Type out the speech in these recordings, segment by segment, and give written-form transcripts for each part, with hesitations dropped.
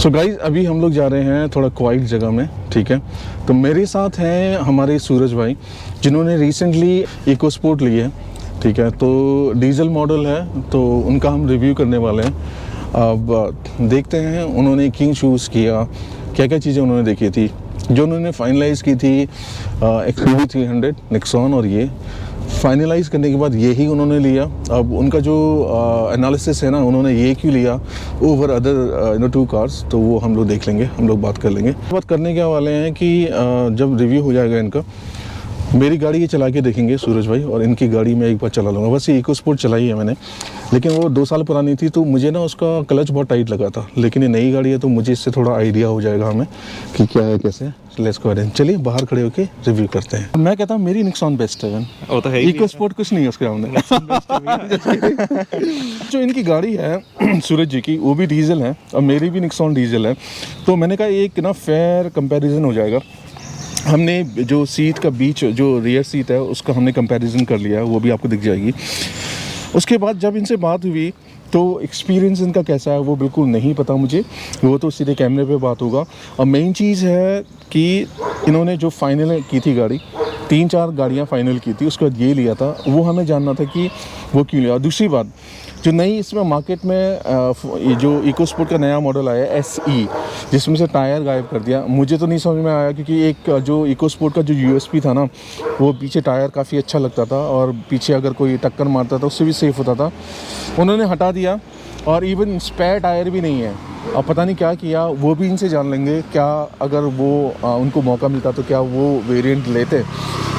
So guys अभी हम लोग जा रहे हैं थोड़ा क्वाइट जगह में, ठीक है। तो मेरे साथ हैं हमारे सूरज भाई जिन्होंने रिसेंटली इको स्पोर्ट ली है, ठीक है। तो डीजल मॉडल है, तो उनका हम रिव्यू करने वाले हैं। अब देखते हैं उन्होंने किंग चूज़ किया, क्या क्या चीज़ें उन्होंने देखी थी, जो उन्होंने फाइनलाइज़ की थी XUV 300 निक्सॉन, और ये फाइनलाइज करने के बाद यही उन्होंने लिया। अब उनका जो एनालिसिस है ना, उन्होंने ये क्यों लिया ओवर अदर टू कार्स, तो वो हम लोग देख लेंगे, हम लोग बात कर लेंगे। बात करने के वाले हैं कि जब रिव्यू हो जाएगा इनका, मेरी गाड़ी ये चला के देखेंगे सूरज भाई, और इनकी गाड़ी में एक बार चला लूँगा। बस ये इको स्पोर्ट चलाई है मैंने, लेकिन वो 2 साल पुरानी थी, तो मुझे ना उसका क्लच बहुत टाइट लगा था। लेकिन ये नई गाड़ी है तो मुझे इससे थोड़ा आइडिया हो जाएगा हमें कि क्या है कैसे। लेट्स गो अहेड, चलिए बाहर खड़े होके रिव्यू करते हैं। मैं कहता हूँ मेरी निक्सॉन बेस्ट है, वो तो है, इको स्पोर्ट कुछ नहीं है उसके सामने। जो इनकी गाड़ी है सूरज जी की, वो भी डीजल है और मेरी भी निक्सॉन डीजल है। तो मैंने कहा एक ना फेयर कंपैरिजन हो जाएगा। हमने जो सीट का बीच, जो रियर सीट है, उसका हमने कंपैरिजन कर लिया, वो भी आपको दिख जाएगी। उसके बाद जब इनसे बात हुई तो एक्सपीरियंस इनका कैसा है वो बिल्कुल नहीं पता मुझे, वो तो सीधे कैमरे पे बात होगा। और मेन चीज़ है कि इन्होंने जो फाइनल की थी गाड़ी, 3-4 गाड़ियाँ फाइनल की थी, उसके बाद ये लिया था, वो हमें जानना था कि वो क्यों लिया। और दूसरी बात, जो नई इसमें मार्केट में जो इको स्पोर्ट का नया मॉडल आया है SE, जिसमें से टायर गायब कर दिया, मुझे तो नहीं समझ में आया, क्योंकि एक जो इको स्पोर्ट का जो USP था ना, वो पीछे टायर काफ़ी अच्छा लगता था और पीछे अगर कोई टक्कर मारता था उससे भी सेफ होता था। उन्होंने हटा दिया और इवन स्पेयर टायर भी नहीं है। अब पता नहीं क्या किया, वो भी इनसे जान लेंगे। क्या अगर वो उनको मौका मिलता तो क्या वो वेरिएंट लेते,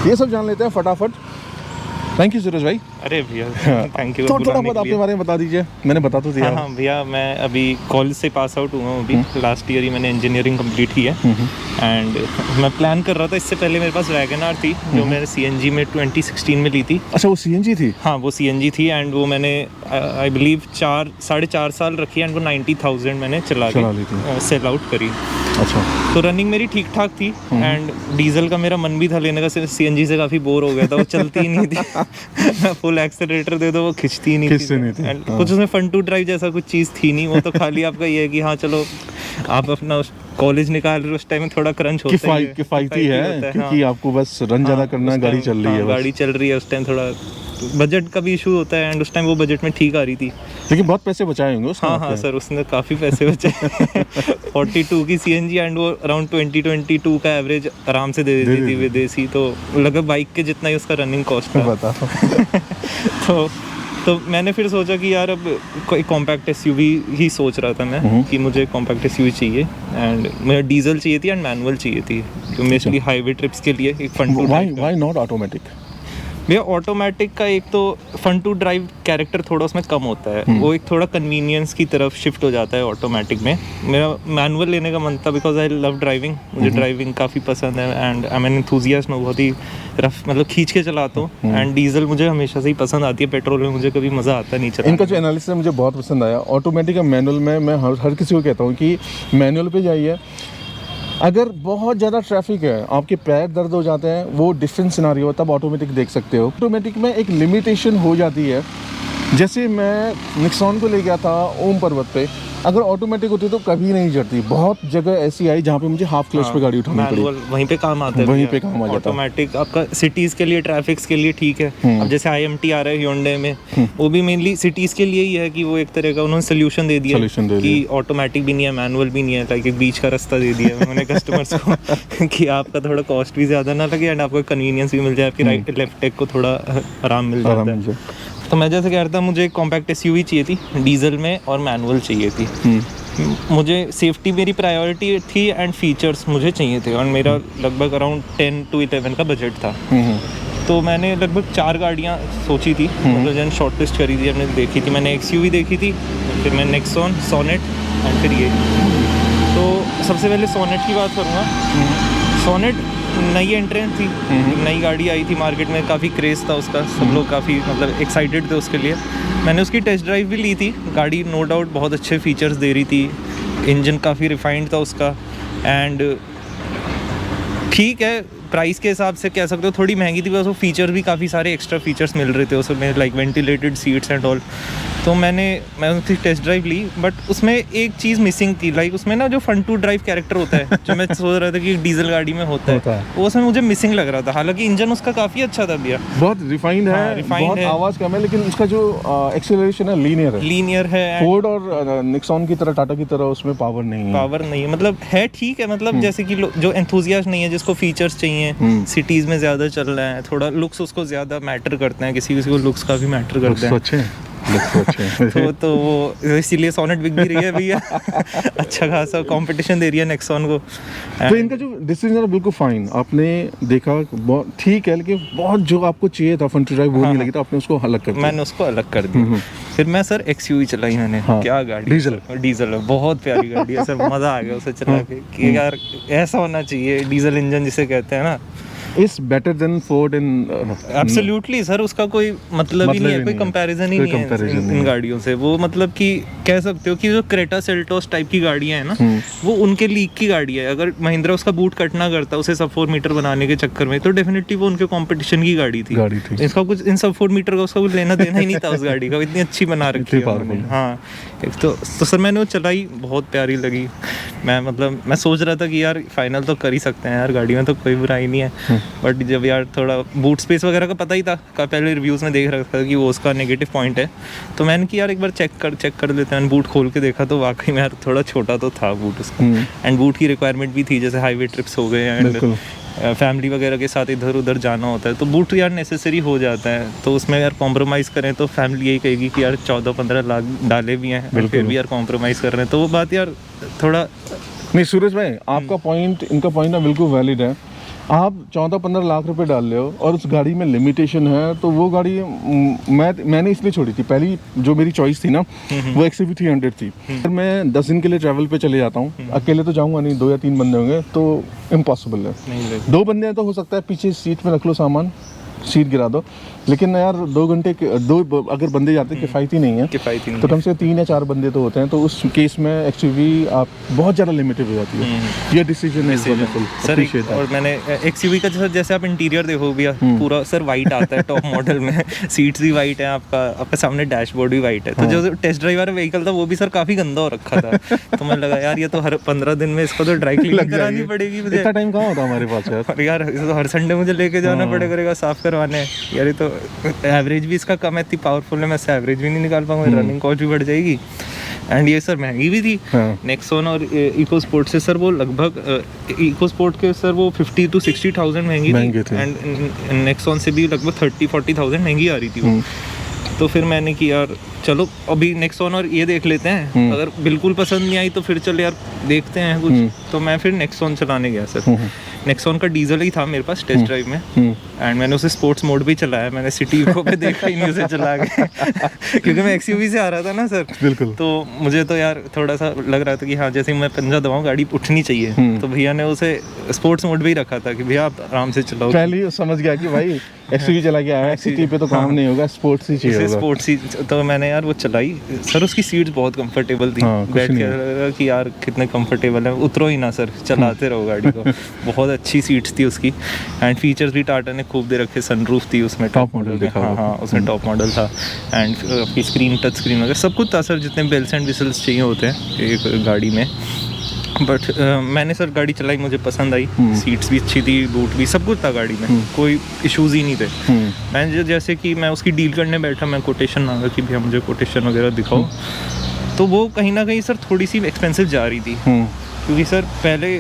ये सब जान लेते हैं फटाफट। थैंक यू सूरज भाई। अरे भैया थैंक यू। थोड़ा बहुत अपने बारे में बता दीजिए, मैंने बता तो दिया। हाँ भैया, मैं अभी कॉलेज से पास आउट हुआ हूँ। अभी लास्ट ईयर ही मैंने इंजीनियरिंग कंप्लीट की है। एंड मैं प्लान कर रहा था, इससे पहले मेरे पास वैगनआर थी जो मैंने CNG में 2016 में ली थी। अच्छा, वो CNG थी? हाँ, वो CNG थी। एंड वो मैंने आई बिलीव 4-4.5 साल रखी एंड वो 90,000 मैंने चला ली थी, सेल आउट करी। अच्छा, तो रनिंग मेरी ठीक ठाक थी। एंड डीजल का मेरा मन भी था लेने का, CNG से काफ़ी बोर हो गया था, वो चलती ही नहीं थी। फुल एक्सेलरेटर दे दो वो खिंचती ही नहीं थी। एंड कुछ उसमें फन टू ड्राइव जैसा कुछ चीज़ थी नहीं, वो तो खाली आपका ये है कि हाँ चलो आप अपना कॉलेज निकाल रहे हो, उस टाइम में थोड़ा क्रंच होता है, किफायती है, क्योंकि आपको बस रन ज़्यादा करना है, गाड़ी चल रही है, गाड़ी चल रही है। उस टाइम थोड़ा बजट का भी इशू होता है एंड उस टाइम वो बजट में ठीक आ रही थी, लेकिन बहुत पैसे बचाए होंगे उसने। हाँ सर, उसने काफ़ी पैसे बचाए। 42 की CNG एंड वो अराउंड 20-22 का एवरेज आराम से दे देती थी विदेशी, तो लगभग बाइक के जितना ही उसका रनिंग कॉस्ट था। तो मैंने फिर सोचा कि यार अब कोई कॉम्पैक्ट SUV ही सोच रहा था मैं कि मुझे कॉम्पैक्ट SUV चाहिए। एंड मुझे डीजल चाहिए थी एंड मैनुअल चाहिए थी, मोस्टली हाईवे ट्रिप्स के लिए। एक fun to drive, why not automatic? भैया ऑटोमेटिक का एक तो फन टू ड्राइव कैरेक्टर थोड़ा उसमें कम होता है, वो एक थोड़ा कन्वीनियंस की तरफ शिफ्ट हो जाता है ऑटोमेटिक में। मेरा मैनुअल लेने का मन था बिकॉज आई लव ड्राइविंग, मुझे ड्राइविंग काफ़ी पसंद है and I am an enthusiast. मैं बहुत ही रफ मतलब खींच के चलाता हूँ। एंड डीजल मुझे हमेशा से ही पसंद आती है, पेट्रोल में मुझे कभी मज़ा आता नहीं चलाने। इनका जो एनालिसिस मुझे बहुत पसंद आया। ऑटोमेटिक और मैनुअल में मैं हर किसी को कहता हूँ कि मैनुअल पे जाइए। अगर बहुत ज़्यादा ट्रैफिक है, आपके पैर दर्द हो जाते हैं, वो डिफरेंट सिनारियो है, तब ऑटोमेटिक देख सकते हो। ऑटोमेटिक में एक लिमिटेशन हो जाती है। जैसे मैं निक्सॉन को ले गया था ओम पर्वत पे, अगर ऑटोमेटिक होती तो कभी नहीं चढ़ती। बहुत जगह ऐसी आई जहाँ पे मुझे हाफ क्लच पे गाड़ी उठानी पड़ी। वहीं पे काम आता है, वहीं पे काम आ जाता है। ऑटोमेटिक आपका सिटीज़ के लिए, ट्रैफिक्स के लिए ठीक है। अब जैसे IMT आ रहा है Hyundai में, वो भी मेनली सिटीज़ के लिए ही है कि वो एक तरह का उन्होंने सोल्यूशन दे दिया कि ऑटोमेटिक भी नहीं है, मैनुअल भी नहीं है, लाइक एक बीच का रास्ता दे दिया उन्होंने कस्टमर्स को कि आपका थोड़ा कॉस्ट भी ज़्यादा ना लगे एंड आपको कन्वीनियंस भी मिल जाए, आपकी राइट लेफ्ट टेक को थोड़ा आराम मिल जाता है। तो मैं जैसे कह रहा था, मुझे एक कॉम्पैक्ट SUV चाहिए थी डीजल में और मैनुअल चाहिए थी। मुझे सेफ्टी मेरी प्रायोरिटी थी एंड फीचर्स मुझे चाहिए थे, और मेरा लगभग अराउंड 10 to 11 का बजट था। तो मैंने लगभग 4 गाड़ियाँ सोची थी, मतलब जन शॉर्टलिस्ट करी थी, हमने देखी थी। मैंने XUV देखी थी, फिर मैं नेक्सॉन, सोनेट एंड फिर ये। तो सबसे पहले सोनेट की बात करूँगा। सोनेट नई एंट्रेंस थी, नई गाड़ी आई थी मार्केट में, काफ़ी क्रेज़ था उसका, सब लोग काफ़ी मतलब एक्साइटेड थे उसके लिए। मैंने उसकी टेस्ट ड्राइव भी ली थी। गाड़ी नो डाउट बहुत अच्छे फीचर्स दे रही थी, इंजन काफ़ी रिफाइंड था उसका एंड ठीक है, प्राइस के हिसाब से कह सकते हो थोड़ी महंगी थी, बस वो फीचर भी काफ़ी सारे एक्स्ट्रा फीचर्स मिल रहे थे उसमें, like ventilated seats and all. तो मैं उसकी टेस्ट ड्राइव ली, बट उसमें एक चीज़ मिसिंग थी, लाइक उसमें ना जो फन टू ड्राइव कैरेक्टर होता है जो मैं सोच रहा था कि डीजल गाड़ी में होता है, वो उसमें मुझे मिसिंग लग रहा था। हालांकि इंजन उसका काफ़ी अच्छा था भैया, बहुत रिफाइंड है, बहुत आवाज़ कम है, लेकिन उसका जो एक्सेलरेशन है लीनियर है। फोर्ड और निक्सॉन की तरह, टाटा की तरह उसमें पावर नहीं है, मतलब है ठीक है, मतलब जैसे कि जो एंथुसियास्ट नहीं है, जिसको फीचर्स चाहिए, सिटीज़ में ज़्यादा चल रहा है, थोड़ा लुक्स उसको ज़्यादा मैटर करते हैं, किसी को लुक्स काफ़ी मैटर करते हैं, तो वो इसीलिए सोनेट बिक भी रही है भैया अच्छा खासा कंपटीशन दे रही है नेक्सॉन को। तो इनका जो डिसीजन है बिल्कुल फाइन, आपने देखा बहुत ठीक है, लेकिन बहुत जो आपको चाहिए था फन टू ड्राइव वो नहीं लगी, तो आपने उसको अलग कर दिया। मैंने उसको अलग कर दिया। फिर मैं सर XUV चलाई मैंने। क्या गाड़ी, डीजल है, बहुत प्यारी गाड़ी है सर, मज़ा आ गया उसे चला के कि यार ऐसा होना चाहिए, डीजल इंजन जिसे कहते हैं ना, is better than Ford in absolutely sir, उसका कोई मतलब ही नहीं है, कोई कंपैरिजन ही नहीं है इन गाड़ियों से। वो मतलब कि कह सकते हो कि जो क्रेटा सेल्टोस टाइप की गाड़ियां हैं ना, वो उनके लीग की गाड़ी है। अगर महिंद्रा उसका बूट कट ना करता उसे सब 4 मीटर बनाने के चक्कर में, तो डेफिनेटली वो उनके कंपटीशन की गाड़ी थी। इसका कुछ इन सब 4 मीटर का उसका कुछ लेना देना ही नहीं था उस गाड़ी का, इतनी अच्छी बना रखी है। हाँ, तो सर मैंने वो चलाई, बहुत प्यारी लगी। मैं सोच रहा था कि यार फाइनल तो कर ही सकते हैं यार, गाड़ी में तो कोई बुराई नहीं है, बट जब यार थोड़ा बूट स्पेस वगैरह का पता ही था, पहले रिव्यूज़ में देख रखा था कि वो उसका नेगेटिव पॉइंट है, तो मैंने कि यार एक बार चेक कर लेते हैं। बूट खोल के देखा तो वाकई में यार थोड़ा छोटा तो था बूट उसका, एंड बूट की रिक्वायरमेंट भी थी, जैसे हाईवे ट्रिप्स हो गए एंड फैमिली वगैरह के साथ इधर उधर जाना होता है, तो बूट यार नेसेसरी हो जाता है। तो उसमें यार कॉम्प्रोमाइज़ करें तो फैमिली यही कहेगी कि यार 14-15 लाख डाले भी हैं, फिर भी यार कॉम्प्रोमाइज़ कर रहे हैं, तो वो बात यार थोड़ा नहीं। सूरज भाई, आपका पॉइंट, इनका पॉइंट ना बिल्कुल वैलिड है। आप 14-15 लाख रुपए डाल रहे हो और उस गाड़ी में लिमिटेशन है, तो वो गाड़ी मैंने इसलिए छोड़ी थी। पहली जो मेरी चॉइस थी ना, वो XUV 300 थी। फिर मैं 10 दिन के लिए ट्रैवल पे चले जाता हूँ, अकेले तो जाऊँगा नहीं, 2 या 3 बंदे होंगे तो इम्पॉसिबल है। 2 बंदे हैं तो हो सकता है पीछे सीट में रख लो सामान, सीट गिरा दो, लेकिन यार 2 घंटे अगर बंदे जाते किफ़ायती नहीं है, तो कम से कम 3 या 4 बंदे तो होते हैं, तो उस केस में XUV आप बहुत ज़्यादा लिमिटेड हो जाती है। ये डिसीजन है सर। और मैंने XUV का जैसे आप इंटीरियर देखो भैया, पूरा सर वाइट आता है टॉप मॉडल में, सीट्स भी वाइट है, आपका सामने डैशबोर्ड भी वाइट है। तो जो टेस्ट ड्राइव वाला व्हीकल था वो भी सर काफ़ी गंदा हो रखा था, तो मैं लगा यार ये तो हर 15 दिन में इसको तो ड्राई क्लीनिंग करानी पड़ेगी मुझे। इतना टाइम कहाँ होता हमारे पास यार तो हर संडे मुझे लेके जाना पड़ेगा साफ करवाने यार। ये तो एवरेज भी इसका कम है, इतनी पावरफुल है, मैं इससे एवरेज भी नहीं निकाल पाऊंगा, रनिंग कॉस्ट भी बढ़ जाएगी, एंड ये सर महंगी भी थी। नेक्सॉन और इको स्पोर्ट से सर वो लगभग इको स्पोर्ट के सर वो 50 to 60,000 महंगी थी, एंड नेक्सॉन से भी लगभग 30-40,000 महंगी आ रही थी वो। तो फिर मैंने कि यार चलो अभी नेक्सॉन और ये देख लेते हैं, अगर बिल्कुल पसंद नहीं आई तो फिर चल यार देखते हैं कुछ। तो मैं फिर नेक्सॉन चलाने गया सर। नेक्सॉन का डीजल ही था मेरे पास टेस्ट ड्राइव में, एंड मैंने उसे स्पोर्ट्स मोड भी चलाया, मैंने सिटी इको पे देखा ही नहीं उसे चला के क्योंकि मैं XUV से आ रहा था ना सर। बिल्कुल। तो मुझे तो यार थोड़ा सा लग रहा था कि हाँ जैसे मैं पंजा दबाऊँ गाड़ी उठनी चाहिए, तो भैया ने उसे स्पोर्ट्स मोड भी ही रखा था कि भैया आप आराम से चलाओ। पहले समझ गया कि भाई XUV चला गया है, सिटी पे तो काम नहीं होगा, स्पोर्ट्स ही चाहिए होगा। स्पोर्ट्स ही, तो मैंने यार वो चलाई सर, उसकी सीट्स बहुत कंफर्टेबल थी, बैठ के कि यार कितने कंफर्टेबल है, उतरो ही ना सर, चलाते रहो गाड़ी को। बहुत अच्छी सीट्स थी उसकी, एंड फीचर्स भी टाटा ने खूब दे रखे, सनरूफ थी उसमें, टॉप मॉडल देखा। हाँ उसमें टॉप मॉडल था, एंड आपकी स्क्रीन, टच स्क्रीन वगैरह सब कुछ था सर, जितने बेल्स एंड विसल्स चाहिए होते हैं एक गाड़ी में। बट मैंने सर गाड़ी चलाई, मुझे पसंद आई, सीट्स भी अच्छी थी, बूट भी, सब कुछ था गाड़ी में, कोई इश्यूज़ ही नहीं थे। मैं जैसे कि मैं उसकी डील करने बैठा, मैं कोटेशन मांगा कि भैया मुझे कोटेशन वगैरह दिखाओ, तो वो कहीं ना कहीं सर थोड़ी सी एक्सपेंसिव जा रही थी, क्योंकि सर पहले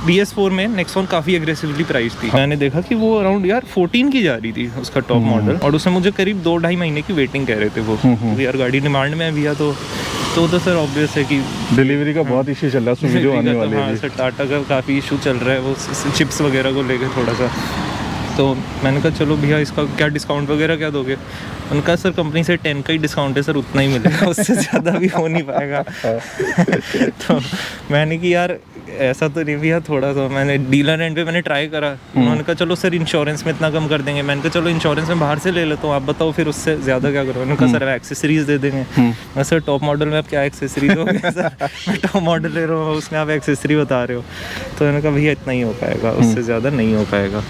BS4 में नेक्सॉन काफ़ी एग्रेसिवली प्राइस थी। मैंने देखा कि वो अराउंड यार 14 की जा रही थी उसका टॉप मॉडल, और उसमें मुझे करीब 2-2.5 महीने की वेटिंग कह रहे थे वो, यार गाड़ी डिमांड में है भैया, तो सर ऑब्वियस है कि डिलीवरी का बहुत इशू चल रहा है, वीडियो आने वाले हैं। हाँ सर, टाटा का काफ़ी इशू चल रहा है, वो चिप्स वगैरह को लेकर थोड़ा सा, तो मैंने कहा चलो भैया इसका क्या डिस्काउंट वगैरह क्या दोगे? उनका सर कंपनी से 10 का ही डिस्काउंट है सर, उतना ही मिलेगा, उससे ज़्यादा भी हो नहीं पाएगा। तो मैंने कि यार ऐसा तो नहीं भैया, थोड़ा सा मैंने डीलर एंड पे मैंने ट्राई करा। उन्होंने कहा चलो सर इंश्योरेंस में इतना कम कर देंगे। मैंने कहा चलो इंश्योरेंस में बाहर से ले लेता हूँ, आप बताओ फिर उससे ज़्यादा क्या करो? उन्होंने कहा सर एक्सेसरीज दे देंगे। मैं सर टॉप मॉडल में आप क्या एक्सेसरी दोगे? सर मैं टॉप मॉडल ले रहा हूँ, उसमें आप एक्सेसरी बता रहे हो। तो मैंने कहा भैया इतना ही हो पाएगा, उससे ज़्यादा नहीं हो पाएगा।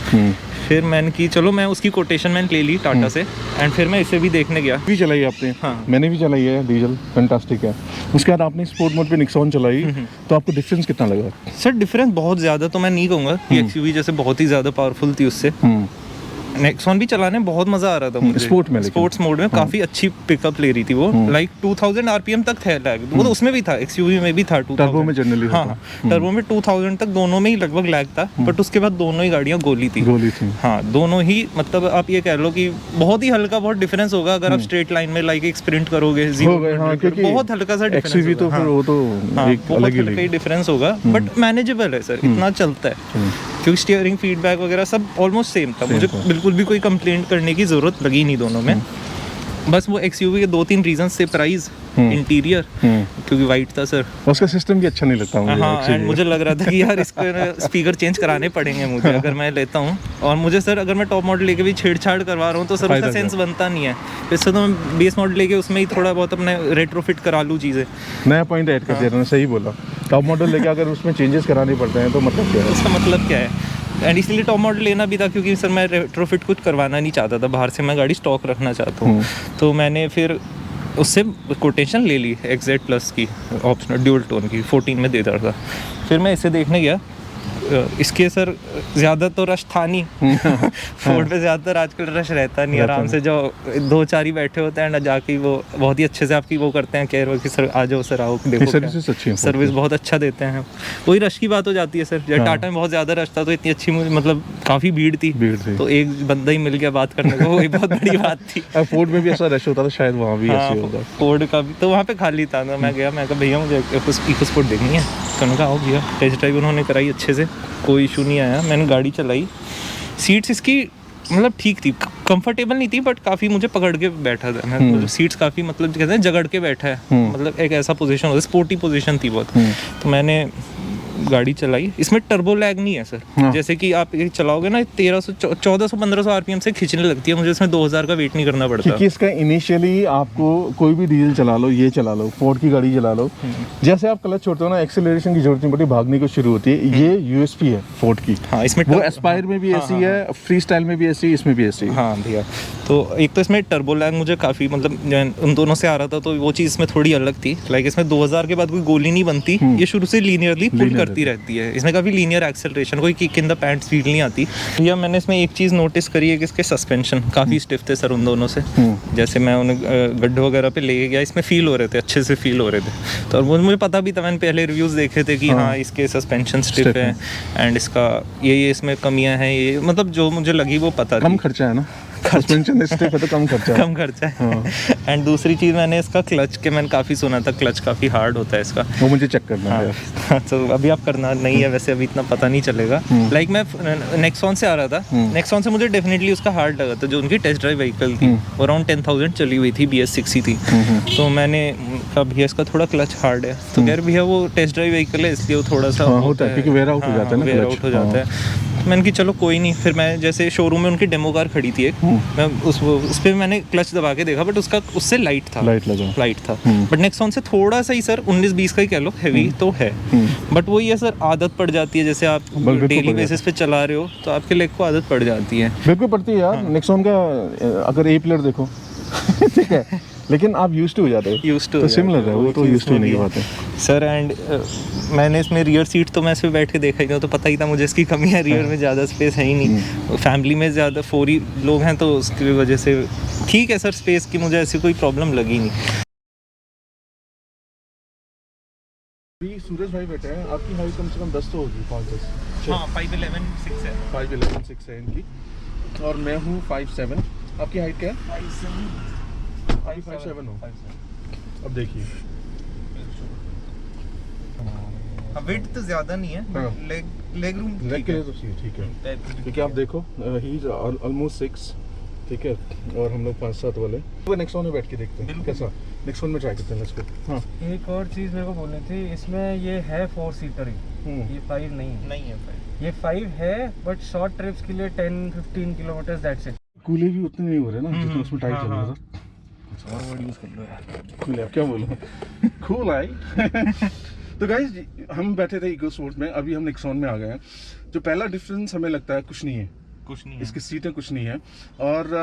फिर मैंने की चलो मैं उसकी कोटेशन मैंने ले ली टाटा से, एंड फिर मैं इसे भी देखने गया। भी चलाई आपने? हाँ। मैंने भी चलाई है, डीजल फैंटास्टिक है। उसके बाद आपने स्पोर्ट मोड पे निक्सॉन चलाई, तो आपको डिफरेंस कितना लगा? सर डिफरेंस बहुत ज़्यादा तो मैं नहीं कहूँगा कि एक्सयूवी जैसे बहुत ही ज़्यादा पावरफुल थी उससे। नेक्सॉन भी चलाने में बहुत मजा आ रहा था मुझे, स्पोर्ट्स मोड में काफी अच्छी पिकअप ले रही थी वो, लाइक 2000 आरपीएम तक थे लैग, वो तो उसमें भी था, एक्सयूवी में भी था 2000। टर्बो में जनरली हाँ, टर्बो में 2000 तक दोनों में ही लगभग लैग था, बट उसके बाद दोनों ही गाड़ियां गोली थी। हाँ, दोनों ही, मतलब आप ये कह लो कि बहुत ही हल्का बहुत डिफरेंस होगा अगर आप स्ट्रेट लाइन में लाइक एक स्प्रिंट करोगे, बहुत हल्का सा डिफरेंस, बहुत हल्का ही डिफरेंस होगा, बट मैनेजेबल है सर, इतना चलता है। क्योंकि स्टीयरिंग फीडबैक वगैरह सब ऑलमोस्ट सेम था, मुझे बिल्कुल भी कोई कंप्लेंट करने की जरूरत लगी नहीं दोनों में। बस वो एक्सयूवी के 2-3 रीजंस थे, प्राइस, इंटीरियर, क्योंकि वाइट था सर, उसका सिस्टम भी अच्छा नहीं लगता मुझे। हाँ, एंड मुझे लग रहा था कि यार इसको स्पीकर चेंज कराने पड़ेंगे मुझे अगर मैं लेता हूँ, और मुझे सर अगर मैं टॉप मॉडल लेके भी छेड़छाड़ करवा रहा हूँ तो सर उसका सेंस बनता नहीं है। इससे तो मैं बेस मॉडल लेके उसमें ही थोड़ा बहुत अपने रेट्रोफिट करा लूँ चीज़ें। नया पॉइंट ऐड कर दिया, सही बोला। टॉप मॉडल लेके अगर उसमें चेंजेस कराने पड़ते हैं तो मतलब क्या है? उसका मतलब क्या है? एंड इसलिए टॉप मॉडल लेना भी था क्योंकि सर मैं रेट्रोफिट कुछ करवाना नहीं चाहता था बाहर से, मैं गाड़ी स्टॉक रखना चाहता हूँ। तो मैंने फिर उससे कोटेशन ले ली XZ+ की, ऑप्शनल ड्यूल टोन की, 14 में दे रहा था। फिर मैं इसे देखने गया, इसके सर ज़्यादा तो रश था नहीं फोर्ड पे ज़्यादातर आजकल रश रहता नहीं, आराम से जो 2-4 ही बैठे होते हैं ना, जाके वो बहुत ही अच्छे से आपकी वो करते हैं केयर कि सर आ जाओ सर, आओ देखो, सर्विस बहुत अच्छा देते हैं। वही रश की बात हो जाती है सर, जब टाटा में बहुत ज़्यादा रश था तो इतनी अच्छी, मतलब काफ़ी भीड़ थी, तो एक बंदा ही मिल गया बात करने को, वही बहुत बड़ी बात थी। फोर्ड में भी ऐसा रश होता था, शायद वहाँ भी ऐसे होगा। फोर्ड का भी तो वहाँ पे खाली था, तो मैं गया, मैं कहा भैया मुझे इको स्पोर्ट देखनी है। तो उन्होंने कहा आओ भैया, टेस्ट ड्राइव उन्होंने कराई अच्छे से, कोई इशू नहीं आया। मैंने गाड़ी चलाई, सीट्स इसकी मतलब ठीक थी, कंफर्टेबल नहीं थी बट काफ़ी मुझे पकड़ के बैठा था, मतलब सीट्स काफ़ी, मतलब कहते हैं जगड़ के बैठा है, मतलब एक ऐसा पोजीशन होता है, स्पोर्टी पोजीशन थी बहुत। तो मैंने गाड़ी चलाई, इसमें टर्बो लैग नहीं है सर, जैसे कि आप ये चलाओगे ना 1400-1500 आरपीएम से खींचने लगती है, मुझे इसमें 2000 का वेट नहीं करना पड़ता। क्योंकि इसका इनिशियली आपको कोई भी डीजल चला लो, ये चला लो, फोर्ड की गाड़ी चला लो, जैसे आप क्लच छोड़ते हो ना, एक्सेलरेशन की जरूरत नहीं पड़ती, भागने को शुरू होती है। ये यूएसपी है फोर्ड की। हाँ, इसमें वो एस्पायर में भी ऐसी है, फ्री स्टाइल में भी ऐसी, इसमें भी ऐसी। हाँ भैया, तो एक तो इसमें टर्बो लैग मुझे काफ़ी, मतलब उन दोनों से आ रहा था तो वो चीज़ इसमें थोड़ी अलग थी। लाइक इसमें 2000 के बाद कोई गोली नहीं बनती, ये शुरू से लीनियरली पुल करती रहती है, इसमें काफ़ी लीनियर एक्सेलरेशन, कोई kick in the pant feel नहीं आती। भैया मैंने इसमें एक चीज़ नोटिस करी है कि इसके सस्पेंशन काफ़ी स्टिफ थे सर उन दोनों से, जैसे मैं उन्हें गड्ढे वगैरह पे ले गया, इसमें फील हो रहे थे, अच्छे से फील हो रहे थे। तो वो मुझे पता भी था, मैंने पहले रिव्यूज़ देखे थे कि हाँ इसके सस्पेंशन स्टिफ है, एंड इसका ये इसमें कमियां हैं, ये मतलब जो मुझे लगी वो पता थी। कम खर्चा है ना, सस्पेंशन स्टिफ है तो कम खर्चा है। एंड दूसरी चीज़ मैंने इसका क्लच के, मैंने काफ़ी सुना था क्लच काफ़ी हार्ड होता है इसका, वो मुझे चेक करना है। हाँ, तो अभी आप करना नहीं है वैसे, अभी इतना पता नहीं चलेगा। लाइक मैं नेक्सॉन से आ रहा था, नेक्सॉन से मुझे डेफिनेटली उसका हार्ड लगा था, जो उनकी टेस्ट ड्राइव व्हीकल थी, अराउंड 10,000 चली हुई थी, BS6 ही थी। तो मैंने कहा भैया इसका थोड़ा क्लच हार्ड है, तो कह रहे भैया वो टेस्ट ड्राइव व्हीकल है इसलिए वो थोड़ा सा होता है, क्योंकि वेयर आउट हो जाता है ना, वेयर आउट हो जाता है। मैंने कि चलो कोई नहीं, फिर मैं जैसे शोरूम में उनकी डेमो कार खड़ी थी एक, मैं उस पर मैंने क्लच दबा के देखा, बट उसका उससे लाइट था, लाइट था। बट नेक्सॉन से थोड़ा सा ही सर 19-20 का ही कह लो, हैवी तो है, बट वही है सर, आदत पड़ जाती है, जैसे आप डेली बेसिस पे चला रहे हो तो आपके लेग को आदत पड़ जाती है। बिल्कुल पड़ती है यार। नेक्सॉन का अगर ए पिलर देखो ठीक है, लेकिन आप यूज्ड टू हो जाते हो, तो सिमिलर है वो, तो यूज्ड टू नहीं की बात है सर। एंड मैंने इसमें रियर सीट तो मैं इस पे बैठ के देखा ही नहीं, तो पता ही था मुझे इसकी कमी है, रियर में ज़्यादा स्पेस है ही नहीं, फैमिली में ज़्यादा 4 ही लोग हैं तो उसकी वजह से ठीक है सर, स्पेस की मुझे ऐसी कोई प्रॉब्लम लगी नहीं। सूरज भाई बैठे हैं, आपकी हाइट कम से कम 10 तो होगी, 5-10। हाँ, 5'11" 6 है, 5'11" 6 है इनकी, और मैं हूँ 5'7". आपकी हाइट क्या है? 5'7" हो। अब देखिए वेट तो ज़्यादा नहीं है, but leg leg room leg के लिए तो चाहिए, ठीक है, क्योंकि आप देखो ही इज ऑलमोस्ट 6, ठीक है, और हम लोग 5-7 वाले। वो नेक्सॉन में बैठ के देखते हैं कैसा, नेक्सॉन में ट्राई करते हैं इसको। हाँ, एक और चीज़ मेरे को बोलनी थी, इसमें ये है 4 सीटर ही, ये 5 नहीं है 5, ये 5 है, बट शॉर्ट ट्रिप्स के लिए 10-15 किलोमीटर, दैट्स इट। कूले भी उतने नहीं हो रहे ना जितना उसमें टाइट चल रहा था। और वर्ड यूज़ कर लो यार, कूल है, क्या बोलूं, कूल है। तो गाइस हम बैठे थे इको स्पोर्ट में, अभी हम नेक्सॉन में आ गए हैं। जो पहला डिफरेंस हमें लगता है कुछ नहीं है, इसकी सीटें कुछ नहीं है, और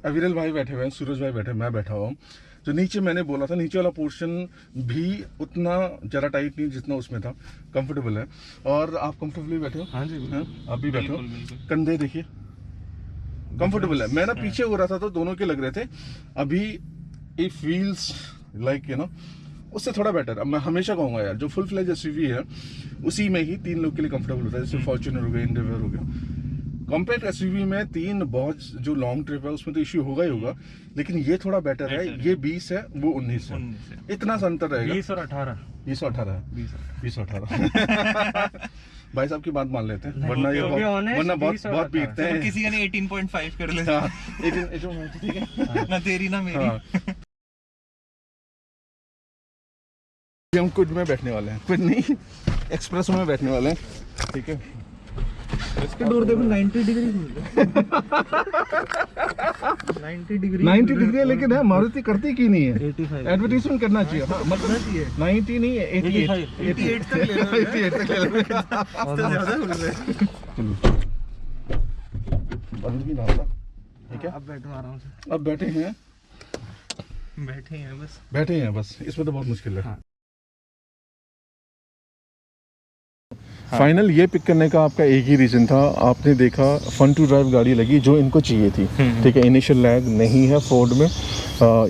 अविरल भाई बैठे हुए हैं, सूरज भाई बैठे, मैं बैठा हुआ हूँ। जो नीचे मैंने बोला था, नीचे वाला पोर्शन भी उतना ज़रा टाइट नहीं जितना उसमें था, कंफर्टेबल है। और आप कंफर्टेबली बैठे हो? हाँ जी, आप भी बैठे हो? कंधे देखिए कंफर्टेबल है। मैं ना पीछे हो रहा था तो दोनों के लग रहे थे, अभी it feels like you know उससे थोड़ा बेटर। अब मैं हमेशा कहूँगा यार, जो फुल फ्लेज एसयूवी है उसी में ही 3 लोग के लिए कंफर्टेबल होता है, जैसे फॉर्च्यूनर हो गया, एंडेवर हो गया। कॉम्पैक्ट एसयूवी में 3 बहुत जो लॉन्ग ट्रिप है उसमें तो इश्यू होगा ही होगा, लेकिन ये थोड़ा बेटर है। ये 20 है, वो 19 है, इतना सा अंतर रहेगा। 20 और 18 20 और 18 है, 20 और 18। भाई साहब की बात मान लेते हैं, वरना ये वरना बहुत पीटते हैं। किसी का नहीं 18.5 कर ले, 18 ठीक है ना तेरी ना मेरी। हम कुछ में बैठने वाले हैं, कुछ नहीं, एक्सप्रेस में बैठने वाले हैं, ठीक है। इसके डोर देखो 90 डिग्री खुल रहा है। 90 डिग्री है, लेकिन है मारुति करती की नहीं है, 85 एडवर्टीजमेंट करना चाहिए। हाँ, मतलब 90 नहीं है, 88 तक ले लो, 88 तक ले लो। ज्यादा खुल रहा है। चलो बंद भी ना होता, ठीक है। अब बैठो आराम से, अब बैठे हैं बस, इसमें तो बहुत मुश्किल है। हाँ। फाइनल ये पिक करने का आपका एक ही रीज़न था, आपने देखा फन टू ड्राइव गाड़ी लगी जो इनको चाहिए थी, ठीक है। इनिशियल लैग नहीं है फोर्ड में,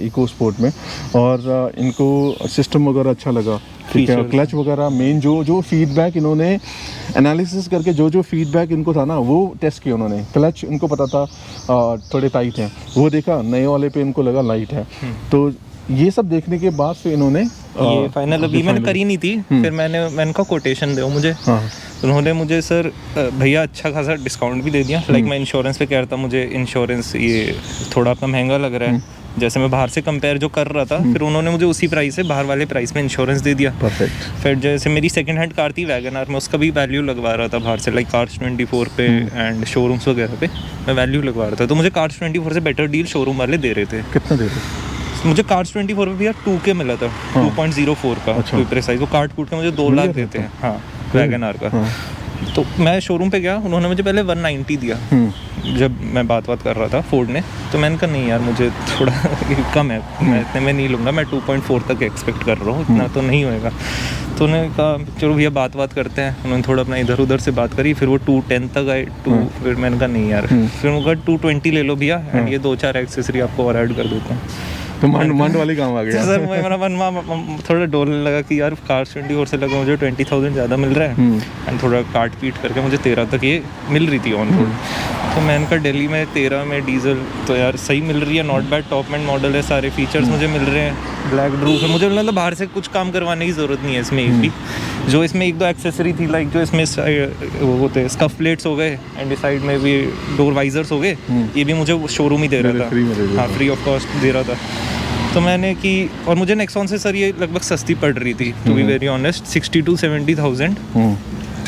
इको स्पोर्ट में, और इनको सिस्टम वगैरह अच्छा लगा, ठीक है। क्लच वगैरह मेन जो फीडबैक इन्होंने एनालिसिस करके जो फीडबैक इनको था ना, वो टेस्ट किया उन्होंने। क्लच इनको पता था थोड़े टाइट हैं, वो देखा, नए वाले पे इनको लगा लाइट है। तो ये सब देखने के बाद फिर इन्होंने ये फाइनल अभी मैंने करी नहीं थी, फिर मैंने उनका कोटेशन दो मुझे। उन्होंने मुझे सर भैया अच्छा खासा डिस्काउंट भी दे दिया। लाइक मैं इंश्योरेंस पे कह रहा था, मुझे इंश्योरेंस ये थोड़ा अपना महंगा लग रहा है, जैसे मैं बाहर से कंपेयर जो कर रहा था, फिर उन्होंने मुझे उसी प्राइस से बाहर वाले प्राइस में इंश्योरेंस दे दिया। परफेक्ट। फिर जैसे मेरी सेकंड हैंड कार थी वैगनआर, मैं उसका भी वैल्यू लगवा रहा था बाहर से, लाइक कार्स 24 पे एंड शोरूम्स वगैरह पे मैं वैल्यू लगवा रहा था। तो मुझे कार्स 24 से बेटर डील शोरूम वाले दे रहे थे। कितना दे रहे थे? मुझे कार्स 24 पे भैया 2K मिला था, 2.04 का कोई प्रिसाइज। वो काट कूट के मुझे 2 लाख देते हैं, हाँ, वैगनआर का। तो मैं शोरूम पे गया, उन्होंने मुझे पहले 190 दिया जब मैं बात कर रहा था फोर्ड ने। तो मैंने कहा नहीं यार, मुझे थोड़ा कम है, मैं इतने में नहीं लूँगा, मैं 2.4 तक एक्सपेक्ट कर रहा हूँ, इतना तो नहीं होएगा। तो उन्होंने कहा चलो भैया बात करते हैं। उन्होंने थोड़ा अपना इधर उधर से बात करी, फिर वो 210 तक आए। फिर मैंने कहा नहीं यार, फिर उनका 220 ले लो भैया, एंड ये 2-4 एक्सेसरी आपको और ऐड कर देता हूँ। तो मंड वाली काम आ गया। सर मेरा मन थोड़ा डोलने लगा कि यार कार्स 24 से लगा मुझे 20,000 ज़्यादा मिल रहा है, एंड थोड़ा काट पीट करके मुझे 13 तक ये मिल रही थी ऑन रोड। तो मैंने कहा दिल्ली में 13 में डीजल तो यार सही मिल रही है, not bad, top and model है, सारे फीचर्स मुझे मिल रहे हैं, ब्लैक ड्रूफ है। मुझे मतलब बाहर से कुछ काम करवाने की ज़रूरत नहीं है इसमें एक भी। जो इसमें 1-2 एक्सेसरी थी, लाइक जो इसमें वो होते स्कफ प्लेट्स हो गए, एंड साइड में भी डोर वाइजर्स हो गए, ये भी मुझे शोरूम ही दे रहा था, हाँ, फ्री ऑफ कॉस्ट दे रहा था। तो मैंने कि, और मुझे नेक्सॉन से सर ये लगभग सस्ती पड़ रही थी, टू बी वेरी ऑनेस्ट, 60,000-70,000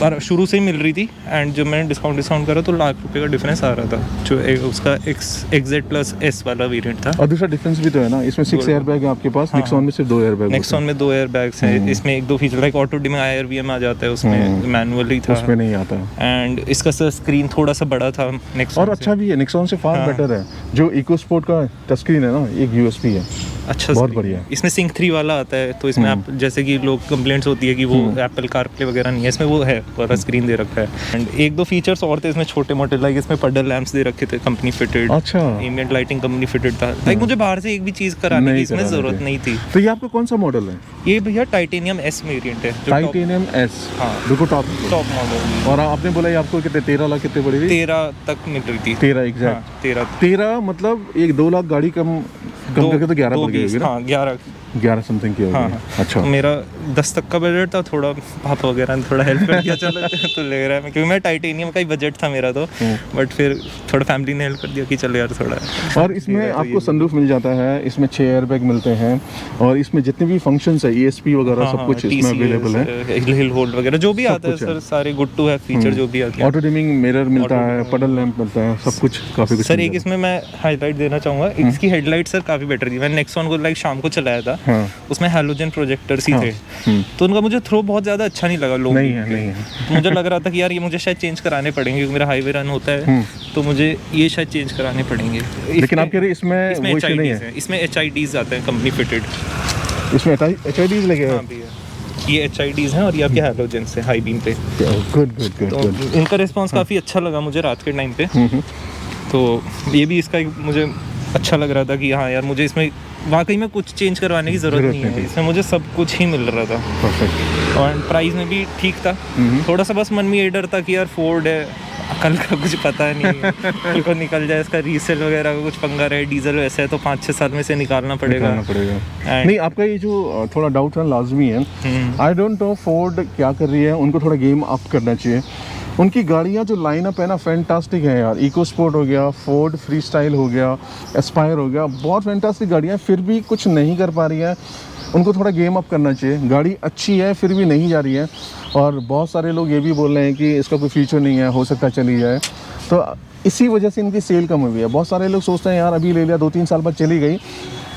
पर शुरू से ही मिल रही थी। एंड जब मैंने डिस्काउंट करा तो ₹1,00,000 का डिफरेंस आ रहा था, जो उसका XZ प्लस S वाला वेरिएंट था। और दूसरा डिफरेंस भी तो है ना, इसमें 6 एयर बैग है आपके पास, नेक्सॉन में सिर्फ 2 एयर बैग। नेक्सॉन में 2 एयर बैग्स हैं, इसमें 1-2 feature like auto dimming IRVM आ जाता है, उसमें मैनुअली था, उसमें नहीं आता। एंड इसका सर स्क्रीन थोड़ा सा बड़ा था नेक्सॉन, और अच्छा भी है, नेक्सॉन से फार बेटर है। जो इको स्पोर्ट का टच स्क्रीन है ना, एक USP है, अच्छा, बहुत बढ़िया। इसमें Sync 3 वाला आता है, तो इसमें आप जैसे कि लोग कंप्लेंट्स होती है कि वो एप्पल कारप्ले वगैरह नहीं है, इसमें वो है, पूरा स्क्रीन दे रखा है। एंड 1-2 फीचर्स और थे इसमें छोटे मोटे, लाइक इसमें पडल लैंप्स दे रखे थे कंपनी फिटेड, अच्छा, एम्बिएंट लाइटिंग कंपनी फिटेड था। लाइक मुझे बाहर से एक भी चीज़ कराने की इसमें ज़रूरत नहीं थी। तो ये आपका कौन सा मॉडल है? ये भैया टाइटेनियम S वेरिएंट है, टाइटेनियम S, हाँ, बिल्कुल टॉप मॉडल। और आपने बोला ये आपको कितने 13 लाख कितने पड़ी थी? 13 तक मिल रही थी, 13 एग्जैक्ट, 13 मतलब एक 2 लाख गाड़ी कम करके तो 11 पड़ गई होगी ना? हाँ, 11 11 समथिंग की होगी। हाँ। अच्छा, मेरा 10 तक का बजट था, थोड़ा पापा वगैरह ने थोड़ा हेल्प कर दिया चलो तो ले रहा है, क्योंकि मैं टाइटेनियम का ही बजट था मेरा तो, बट फिर थोड़ा फैमिली ने हेल्प कर दिया कि चलो यार थोड़ा। और इसमें आपको सनरूफ मिल जाता है, इसमें 6 एयरबैग मिलते हैं, और इसमें जितने भी फंक्शंस है ESP वगैरह सब कुछ इसमें अवेलेबल है, हिल होल्ड वगैरह जो भी आता है सर, सारे गुड टू हैव फीचर जो भी आते हैं। ऑटो डिमिंग मिरर मिलता है, पडल लैंप मिलता है, सब कुछ काफी कुछ सर। एक इसमें मैं हाईलाइट देना चाहूंगा, इसकी हेडलाइट सर काफी बेटर थी। मैंने नेक्सॉन को लाइक शाम को चलाया था, उसमें हैलोजन प्रोजेक्टर्स ही थे, तो उनका मुझे थ्रो बहुत ज्यादा अच्छा नहीं लगा। लोग नहीं है। मुझे लग रहा था कि यार ये मुझे शायद चेंज कराने पड़ेंगे, क्योंकि मेरा हाईवे रन होता है तो मुझे ये शायद चेंज कराने पड़ेंगे। लेकिन आप कह रहे इसमें वो इशू नहीं है, इसमें HIDs आते हैं कंपनी फिटेड, इसमें HIDs लगे हैं। ये HIDs हैं और ये आपके हैलोजन से हाई बीम पे। गुड। तो इनका रिस्पांस काफ़ी अच्छा लगा मुझे रात के टाइम पे, तो ये भी इसका मुझे अच्छा लग रहा था कि हाँ यार मुझे इसमें वाकई में कुछ चेंज करवाने की ज़रूरत नहीं है, इसमें मुझे सब कुछ ही मिल रहा था। परफेक्ट। और प्राइस में भी ठीक था। थोड़ा सा बस मन में ये डर था कि यार फोर्ड है, कल का कुछ पता नहीं है, कल को निकल जाए इसका रीसेल वगैरह का कुछ पंगा रहे, डीजल वैसे है तो 5-6 साल में से निकालना पड़ेगा। नहीं, आपका ये जो थोड़ा डाउट है लाजमी है। आई डोंट नो फोर्ड क्या कर रही है, उनको थोड़ा गेम अप करना चाहिए। उनकी गाड़ियाँ जो लाइनअप है ना, फैंटास्टिक है यार। इको स्पोर्ट हो गया, फोर्ड फ्री स्टाइल हो गया, एस्पायर हो गया, बहुत फैंटास्टिक गाड़ियाँ, फिर भी कुछ नहीं कर पा रही है। उनको थोड़ा गेम अप करना चाहिए। गाड़ी अच्छी है फिर भी नहीं जा रही है, और बहुत सारे लोग ये भी बोल रहे हैं कि इसका कोई फीचर नहीं है, हो सकता है चली जाए, तो इसी वजह से इनकी सेल कम हुई है। बहुत सारे लोग सोचते हैं यार अभी ले लिया, 2-3 साल बाद चली गई,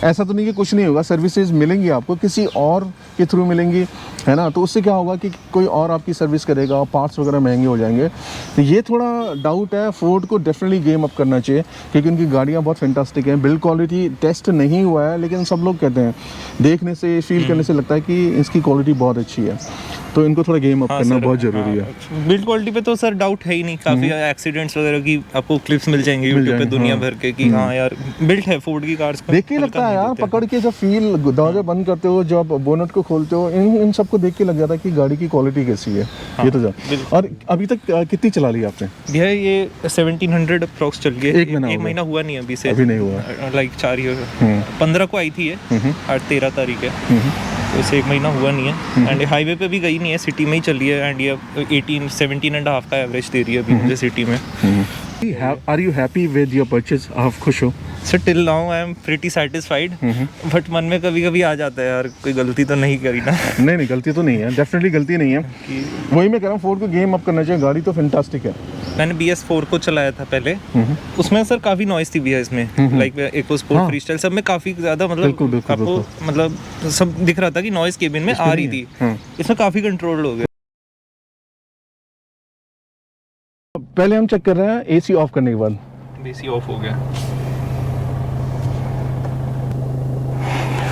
ऐसा तो नहीं कि कुछ नहीं होगा। सर्विसेज मिलेंगी आपको, किसी और के थ्रू मिलेंगी, है ना, तो उससे क्या होगा कि कोई और आपकी सर्विस करेगा, पार्ट्स वगैरह महंगे हो जाएंगे। तो ये थोड़ा डाउट है। फोर्ड को डेफिनेटली गेम अप करना चाहिए, क्योंकि उनकी गाड़ियाँ बहुत फैंटास्टिक हैं। बिल्ड क्वालिटी टेस्ट नहीं हुआ है, लेकिन सब लोग कहते हैं, देखने से फील करने से लगता है कि इसकी क्वालिटी बहुत अच्छी है, तो इनको थोड़ा गेम अप करना बहुत ज़रूरी है। बिल्ड क्वालिटी पे तो सर डाउट है ही नहीं, काफ़ी एक्सीडेंट्स वगैरह की आपको क्लिप्स मिल जाएंगे यूट्यूब पे दुनिया भर के कि हाँ यार बिल्ड है फोर्ड की कार्स का। देख के लगता है यार, पकड़ के जब फील, दरवाजा बंद करते हो, जब बोनट को खोलते हो, इन सबको देख के लग जाता है कि गाड़ी की क्वालिटी कैसी है। ये तो और अभी तक कितनी चला ली आपने? भैया ये 1700 अप्रॉक्स चल गई। एक महीना हुआ नहीं अभी से, अभी नहीं हुआ, लाइक 15 को आई थी ये, आज 13 तारीख है, तो इसे 1 महीना हुआ नहीं है। एंड हाईवे पे भी गई नहीं है, सिटी में ही चली है, एंड ये 17.5 का एवरेज दे रही है अभी मुझे सिटी में। Are you happy with your purchase? आप खुश हो? Sir till now I am pretty satisfied, but मन में कभी कभी आ जाता है यार कोई गलती तो नहीं करी ना। नहीं गलती तो नहीं है, डेफिनेटली गलती नहीं है। वही मैं कह रहा हूँ, फोर्ड को गेम अप करना चाहिए, गाड़ी तो फैंटास्टिक है। मैंने BS4 को चलाया था पहले, उसमें सर काफी नॉइस थी भैया इसमें, like EcoSport Freestyle सब में काफी ज्यादा, मतलब आपको मतलब सब दिख रहा था कि नॉइस केबिन में आ रही थी। इसमें काफी कंट्रोल हो गया। पहले हम चेक कर रहे हैं AC ऑफ करने के बाद। AC ऑफ हो गया,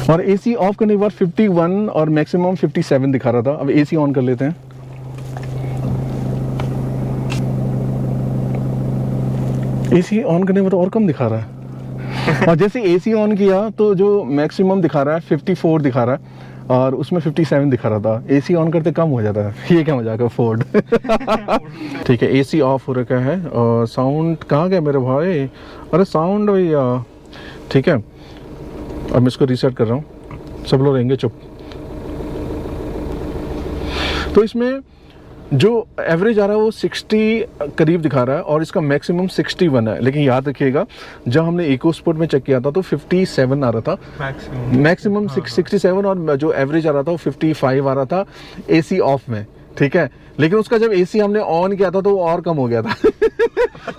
और AC ऑफ करने के बाद 51 और मैक्सिमम 57 दिखा रहा था। अब AC ऑन कर लेते हैं। AC ऑन करने के बाद और कम दिखा रहा है। और जैसे AC ऑन किया तो जो मैक्सिमम दिखा रहा है 54 दिखा रहा है, और उसमें 57 दिखा रहा था। AC ऑन करते कम हो जाता है। ये क्या मजाक है फोर्ड। ठीक है, AC ऑफ हो रखा है। और साउंड कहाँ गया मेरे भाई? अरे साउंड भैया, ठीक है। अब मैं इसको रीसेट कर रहा हूँ, सब लोग रहेंगे चुप। तो इसमें जो एवरेज आ रहा है वो 60 करीब दिखा रहा है, और इसका मैक्सिमम 61 है। लेकिन याद रखिएगा, जब हमने इको स्पोर्ट में चेक किया था तो 57 आ रहा था मैक्सिमम, 67, और जो एवरेज आ रहा था वो 55 आ रहा था AC ऑफ में, ठीक है। लेकिन उसका जब AC हमने ऑन किया था तो वो और कम हो गया था।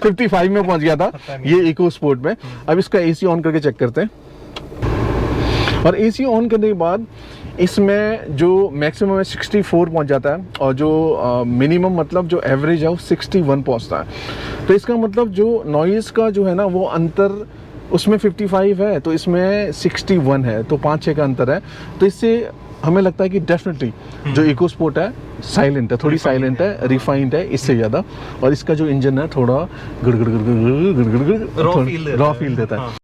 55 में पहुंच गया था ये इको स्पोर्ट में। अब इसका AC ऑन करके चेक करते हैं, और AC ऑन करने के बाद इसमें जो मैक्सिमम है 64 पहुंच जाता है, और जो मिनिमम मतलब जो एवरेज है वो 61 पहुंचता है। तो इसका मतलब जो नॉइज़ का जो है ना वो अंतर, उसमें 55 है तो इसमें 61 है, तो 5-6 का अंतर है। तो इससे हमें लगता है कि डेफिनेटली जो इको स्पोर्ट है साइलेंट है, थोड़ी साइलेंट है, रिफाइंड है इससे ज़्यादा। और इसका जो इंजन है थोड़ा गड़गड़ रॉ फील देता है।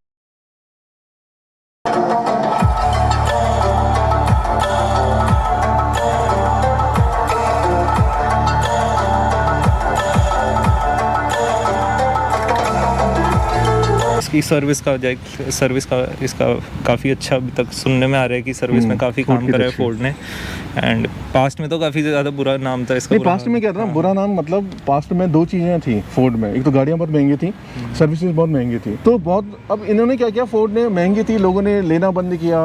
इसकी सर्विस का इसका काफ़ी अच्छा अभी तक सुनने में आ रहा है कि सर्विस में काफ़ी काम करा है फोर्ड ने। एंड पास्ट में तो काफ़ी ज़्यादा बुरा नाम था इसका। पास्ट में क्या था, बुरा नाम मतलब पास्ट में दो चीज़ें थी फोर्ड में, एक तो गाड़ियाँ बहुत महंगी थी, सर्विसेज बहुत महंगी थी। तो बहुत अब इन्होंने क्या किया, फोर्ड ने महंगी थी, लोगों ने लेना बंद किया,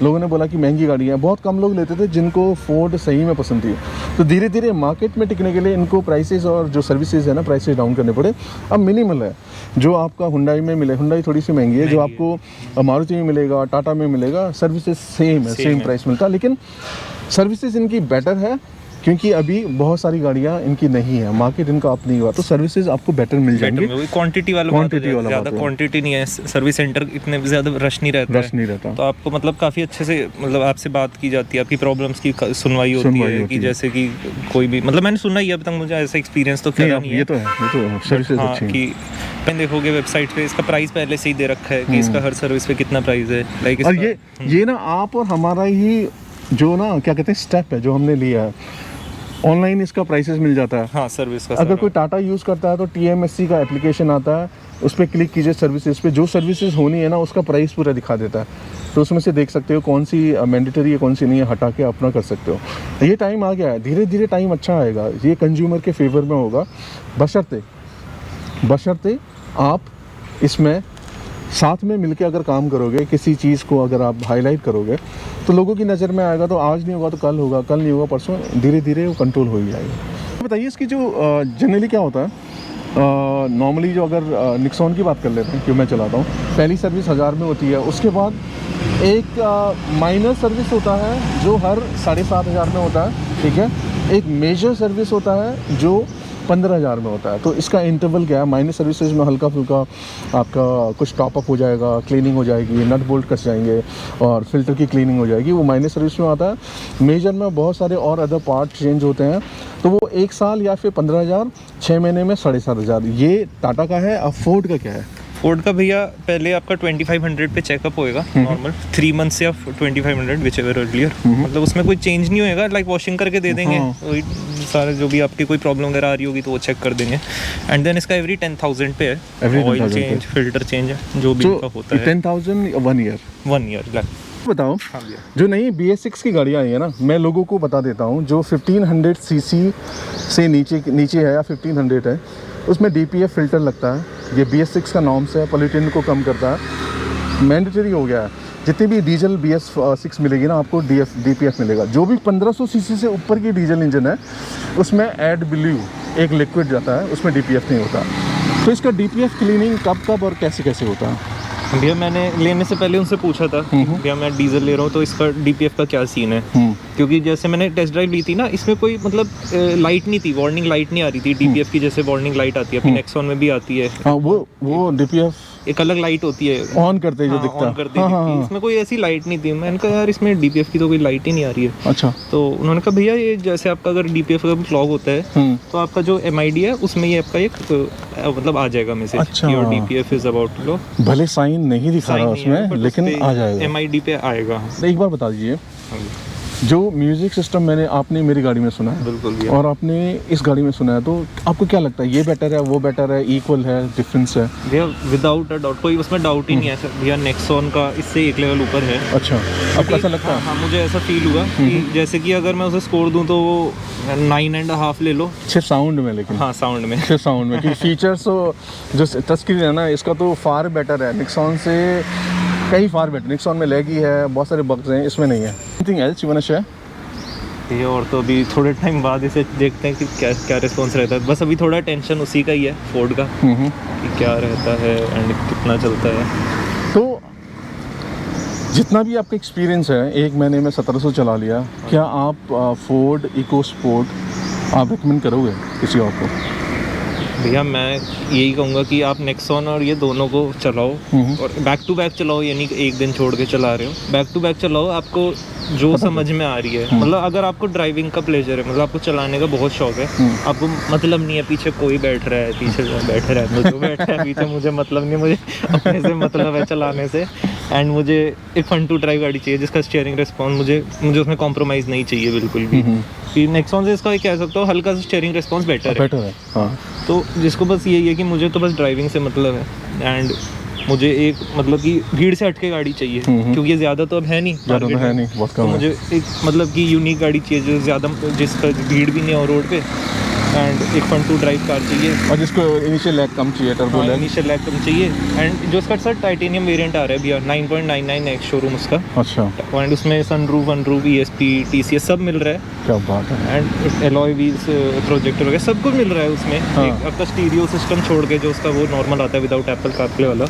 लोगों ने बोला कि महंगी गाड़ियाँ, बहुत कम लोग लेते थे जिनको फोर्ड सही में पसंद थी। तो धीरे धीरे मार्केट में टिकने के लिए इनको प्राइसेस और जो सर्विसेज है ना, प्राइसेस डाउन करने पड़े। अब मिनिमल है जो आपका हुंडई में मिले, हुंडई थोड़ी सी महंगी है, जो आपको मारुति में मिलेगा, टाटा में मिलेगा, सर्विसेज सेम है, सेम प्राइस मिलता है, लेकिन सर्विसेज इनकी बेटर है क्योंकि अभी बहुत सारी गाड़ियाँ इनकी नहीं है, मार्केट इनका अप नहीं हुआ, तो सर्विसेज आपको बेटर मिल जाएंगे। क्वांटिटी वाला ज़्यादा क्वांटिटी नहीं है, सर्विस सेंटर इतने ज़्यादा रश नहीं रहता, तो आपको मतलब काफ़ी अच्छे से मतलब आपसे बात की जाती है, आपकी प्रॉब्लम्स की सुनवाई होती है कि जैसे कि कोई भी मतलब मैंने सुना ही अब तक, मुझे ऐसा एक्सपीरियंस तो क्या नहीं है। ये तो है सर्विसेज अच्छी हैं। कि देखोगे वेबसाइट पे इसका प्राइस पहले से ही दे रखा है कि इसका हर सर्विस पे कितना प्राइस है, लाइक। और ये ना आप और हमारा ही जो ना क्या कहते हैं स्टेप है जो हमने लिया है, ऑनलाइन इसका प्राइसेस मिल जाता है। हाँ, सर्विस का अगर कोई टाटा यूज़ करता है तो TMSC का एप्लीकेशन आता है, उस पर क्लिक कीजिए सर्विसेज पे, जो सर्विसेज होनी है ना उसका प्राइस पूरा दिखा देता है, तो उसमें से देख सकते हो कौन सी मैंडेटरी है कौन सी नहीं है, हटा के अपना कर सकते हो। ये टाइम आ गया है, धीरे धीरे टाइम अच्छा आएगा, ये कंज्यूमर के फेवर में होगा, बशर्ते आप इसमें साथ में मिलके अगर काम करोगे, किसी चीज़ को अगर आप हाईलाइट करोगे तो लोगों की नज़र में आएगा, तो आज नहीं होगा तो कल होगा, कल नहीं होगा परसों, धीरे धीरे वो कंट्रोल हो ही जाएगा। बताइए इसकी जो जनरली क्या होता है, नॉर्मली जो अगर निक्सॉन की बात कर लेते हैं, क्यों मैं चलाता हूँ, पहली सर्विस 1000 में होती है, उसके बाद एक माइनर सर्विस होता है जो हर 7500 में होता है, ठीक है, एक मेजर सर्विस होता है जो 15,000 में होता है। तो इसका इंटरवल क्या है, माइनर सर्विसेज में हल्का फुल्का आपका कुछ टॉपअप हो जाएगा, क्लीनिंग हो जाएगी, नट बोल्ट कस जाएंगे और फिल्टर की क्लीनिंग हो जाएगी, वो माइनर सर्विस में आता है। मेजर में बहुत सारे और अदर पार्ट चेंज होते हैं, तो वो 1 साल या फिर 15,000, 6 महीने में 7,500। ये टाटा का है। अब फोर्ड का क्या है? फोर्ड का भैया पहले आपका 2500 पे चेकअप होएगा नॉर्मल, 3 मंथ्स या 2500 विच एवर अर्लियर, मतलब उसमें कोई चेंज नहीं होएगा, लाइक वॉशिंग करके दे देंगे, वही सारे जो भी आपकी कोई प्रॉब्लम वगैरह आ रही होगी तो वो चेक कर देंगे। एंड देन इसका एवरी 10,000 पे है, ऑयल चेंज, फिल्टर चेंज है, जो भी इनका होता है। 10,000 1 ईयर। बताओ, जो नई BS6 की गाड़ियाँ आई है ना, मैं लोगों को बता देता हूँ, जो 1500 सीसी से नीचे है या 1500 है, उसमें DPF फिल्टर लगता है। ये BS6 का नॉर्म्स है, पोल्यूटेंट को कम करता है, मैंडेटरी हो गया है। जितनी भी डीजल BS6 मिलेगी ना आपको DPF मिलेगा। जो भी 1500 सीसी से ऊपर की डीजल इंजन है उसमें AdBlue एक लिक्विड जाता है, उसमें DPF नहीं होता। तो इसका DPF क्लीनिंग कब और कैसे होता है? भैया मैंने लेने से पहले उनसे पूछा था भैया मैं डीजल ले रहा हूँ तो इसका DPF का क्या सीन है, क्योंकि जैसे मैंने टेस्ट ड्राइव ली थी ना, इसमें कोई मतलब लाइट नहीं थी, वार्निंग लाइट नहीं आ रही थी DPF की, जैसे वार्निंग लाइट आती है अपनी नेक्सॉन में भी आती है। हाँ, वो DPF एक अलग लाइट होती है ऑन करते ही जो दिखता है, इसमें कोई ऐसी लाइट नहीं थी। मैंने कहा यार इसमें DPF की तो कोई लाइट ही नहीं आ रही है। अच्छा। तो उन्होंने कहा भैया ये जैसे आपका अगर DPF का फ्लॉग होता है तो आपका जो MID है उसमें ये आपका एक मतलब आ जाएगा मैसेज, अच्छा, your DPF is about to low. भले साइन नहीं दिखा रहा उसमें, लेकिन आ जाएगा, MID पे आएगा। एक बार बता दीजिए, जो म्यूजिक सिस्टम आपने मेरी गाड़ी में सुना है, बिल्कुल, और आपने इस गाड़ी में सुना है, तो आपको क्या लगता है, ये बेटर है, वो बेटर है, इक्वल है, डिफरेंस है? भैया विदाउट अ डाउट, कोई उसमें डाउट ही नहीं है सर। भैया नेक्सॉन का इससे एक लेवल ऊपर है। अच्छा, आपको ऐसा लगता है? हाँ, मुझे ऐसा फील हुआ कि जैसे कि अगर मैं उसे स्कोर दूं तो वो 9.5 ले लो, सिर्फ साउंड में। लेकिन हाँ, साउंड में, सिर्फ साउंड में, कि फीचर्स जो टच स्क्रीन है ना, इसका तो फार बेटर है, निक्सॉन से कई फार बेटर। निक्सॉन में लैगी है, बहुत सारे बग्स हैं, इसमें नहीं है। Anything else you want to share? ये और तो अभी थोड़े टाइम बाद इसे देखते हैं कि क्या रिस्पॉन्स रहता है। बस अभी थोड़ा टेंशन उसी का ही है, फोर्ड का, कि क्या रहता है एंड कितना चलता है। तो जितना भी आपका एक्सपीरियंस है, 1 महीने में 1700 चला लिया, क्या आप फोर्ड इकोस्पोर्ट आप रिकमेंड करोगे किसी और को? भैया मैं यही कहूँगा कि आप नेक्सॉन और ये दोनों को चलाओ, और बैक टू बैक चलाओ, यानी एक दिन छोड़ के चला रहे हो, बैक टू बैक चलाओ, आपको जो समझ में आ रही है। मतलब अगर आपको ड्राइविंग का प्लेजर है, मतलब आपको चलाने का बहुत शौक है, आपको मतलब नहीं है पीछे कोई बैठ रहा है, पीछे बैठे रहने दो, जो बैठा है पीछे, मुझे मतलब नहीं, मुझे अपने से मतलब है चलाने से। एंड मुझे एक फन टू ड्राइव गाड़ी चाहिए जिसका स्टीयरिंग रिस्पॉन्स मुझे उसमें कॉम्प्रोमाइज़ नहीं चाहिए बिल्कुल भी। कि नेक्सॉन से इसका कह सकता हूँ हल्का सा स्टीयरिंग रिस्पॉन्स बेटर है। हाँ। तो जिसको बस यही है कि मुझे तो बस ड्राइविंग से मतलब है, एंड मुझे एक मतलब कि भीड़ से हटके गाड़ी चाहिए, क्योंकि ये ज़्यादा तो अब है नहीं, ज़्यादा तो है नहीं, बहुत कम तो है। मुझे एक मतलब कि यूनिक गाड़ी चाहिए जो ज़्यादा, जिसका भीड़ भी नहीं हो रोड पे, एंड एक फन टू ड्राइव कार चाहिए, और जिसको इनिशियल लैग कम चाहिए, टर्बो लैग। इनिशियल लैग कम चाहिए। एंड जो उसका सर टाइटेनियम वेरिएंट आ रहा है भैया, 9.99x शोरूम उसका। अच्छा, एंड उसमें सनरूफ वनरूफ ESP TCS सब मिल रहा है, क्या बात है। एंड एलॉय व्हील्स प्रोजेक्टर वगैरह सब कुछ मिल रहा है उसमें। हाँ। एक आपका स्टीरियो सिस्टम छोड़ के जो उसका वो नॉर्मल आता है विदाउट एप्पल कारप्ले वाला,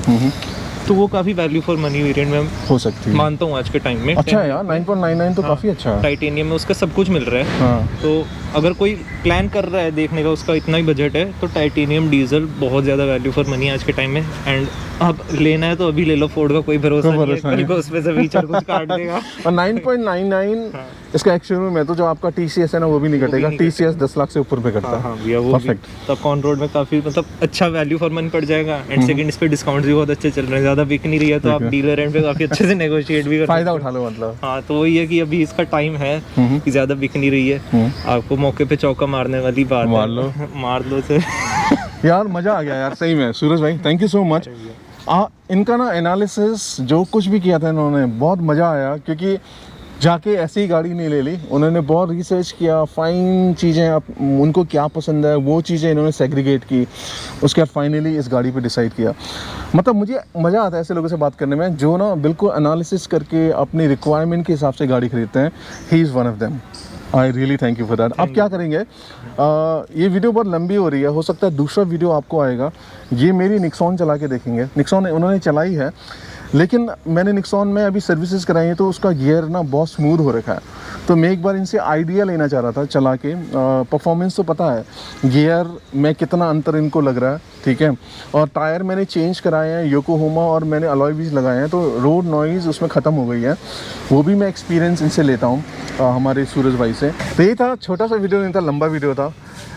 तो वो काफ़ी वैल्यू फॉर मनी वेरिएंट में हो सकती है, मानता हूँ आज के टाइम में। अच्छा है यार, 9.99 तो काफ़ी अच्छा है। टाइटेनियम में उसका सब कुछ मिल रहा है। हाँ, तो अगर कोई प्लान कर रहा है देखने का, उसका इतना ही बजट है, तो टाइटेनियम डीजल बहुत ज़्यादा वैल्यू फॉर मनी आज के टाइम में। एंड अब लेना है तो अभी ले लो, फोर्ड का कोई भरोसा नहीं है, कल को उसमें से फीचर कुछ काट देगा। और 9.99 इसका एक्स शोरूम है, तो जो आपका TCS है ना वो भी नहीं कटेगा। TCS 10 लाख से ऊपर पे करता है। हाँ भैया, वो परफेक्ट। तब ऑन रोड में काफ़ी मतलब अच्छा वैल्यू फॉर मनी पड़ जाएगा। एंड सेकंड, इस पे डिस्काउंट भी बहुत अच्छे चल रहे हैं, ज़्यादा बिक नहीं रही है तो आप डीलर एंड पे काफ़ी अच्छे से नेगोशिएट भी कर फायदा उठा लो मतलब। हाँ, तो वही है कि अभी इसका टाइम है कि ज़्यादा बिक नहीं रही है, आपको मौके पे चौका मारने वाली बात है, मार लो। मार लो से। यार मज़ा आ गया यार, सही में सूरज भाई, थैंक यू सो मच। इनका ना एनालिसिस जो कुछ भी किया था इन्होंने, बहुत मज़ा आया, क्योंकि जाके ऐसी ही गाड़ी नहीं ले ली, उन्होंने बहुत रिसर्च किया, फाइन चीज़ें उनको क्या पसंद है वो चीज़ें इन्होंने सेग्रीगेट की, उसके बाद फाइनली इस गाड़ी पे डिसाइड किया। मतलब मुझे मज़ा आता है ऐसे लोगों से बात करने में, जो ना बिल्कुल एनालिसिस करके अपनी रिक्वायरमेंट के हिसाब से गाड़ी खरीदते हैं। He is one of them. I really thank you for that. अब क्या करेंगे, ये वीडियो बहुत लंबी हो रही है, हो सकता है दूसरा वीडियो आपको आएगा, ये मेरी निक्सॉन चला के देखेंगे। निक्सॉन उन्होंने चलाई है, लेकिन मैंने निक्सॉन में अभी सर्विसेज कराई है, तो उसका गियर ना बहुत स्मूथ हो रखा है, तो मैं एक बार इनसे आइडिया लेना चाह रहा था चला के। परफॉर्मेंस तो पता है, गियर में कितना अंतर इनको लग रहा है, ठीक है, और टायर मैंने चेंज कराए हैं योकोहामा, और मैंने अलॉय व्हील्स लगाए हैं, तो रोड नॉइज़ उसमें ख़त्म हो गई है, वो भी मैं एक्सपीरियंस इनसे लेता हूँ, हमारे सूरज भाई से। तो ये था, छोटा सा वीडियो नहीं था, लंबा वीडियो था।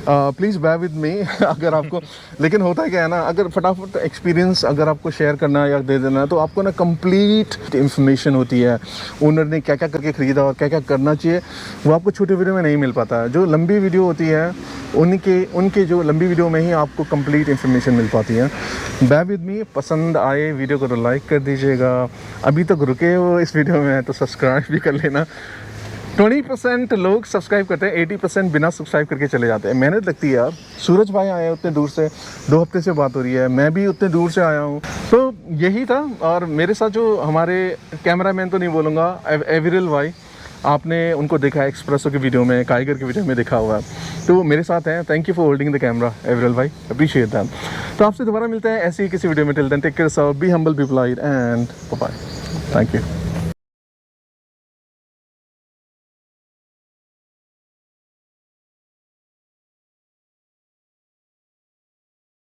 प्लीज़ बेयर विद मी अगर आपको, लेकिन होता क्या है ना, अगर फटाफट एक्सपीरियंस अगर आपको शेयर करना है या दे देना है, तो आपको ना कंप्लीट इंफॉर्मेशन होती है, ओनर ने क्या क्या करके ख़रीदा और क्या क्या करना चाहिए, वो आपको छोटे वीडियो में नहीं मिल पाता है। जो लंबी वीडियो होती है उनके जो लंबी वीडियो में ही आपको कंप्लीट इन्फॉर्मेशन मिल पाती है। बेयर विद मी, पसंद आए वीडियो को तो लाइक कर दीजिएगा, अभी तक रुके हो इस वीडियो में तो सब्सक्राइब भी कर लेना। 20% लोग सब्सक्राइब करते हैं, 80% बिना सब्सक्राइब करके चले जाते हैं। मेहनत लगती है यार। सूरज भाई आए हैं उतने दूर से, 2 हफ्ते से बात हो रही है, मैं भी उतने दूर से आया हूँ, तो यही था। और मेरे साथ जो हमारे कैमरामैन तो नहीं बोलूँगा, एवरिल भाई, आपने उनको देखा है एक्सप्रेसो की वीडियो में, काइगर की वीडियो में देखा हुआ है, तो वो मेरे साथ हैं। Thank you for holding the camera Avril भाई, अप्रिशिएट दैट। तो आपसे दोबारा मिलते हैं ऐसी ही किसी वीडियो में। Till then take care, be humble, be polite and bye bye. Thank you.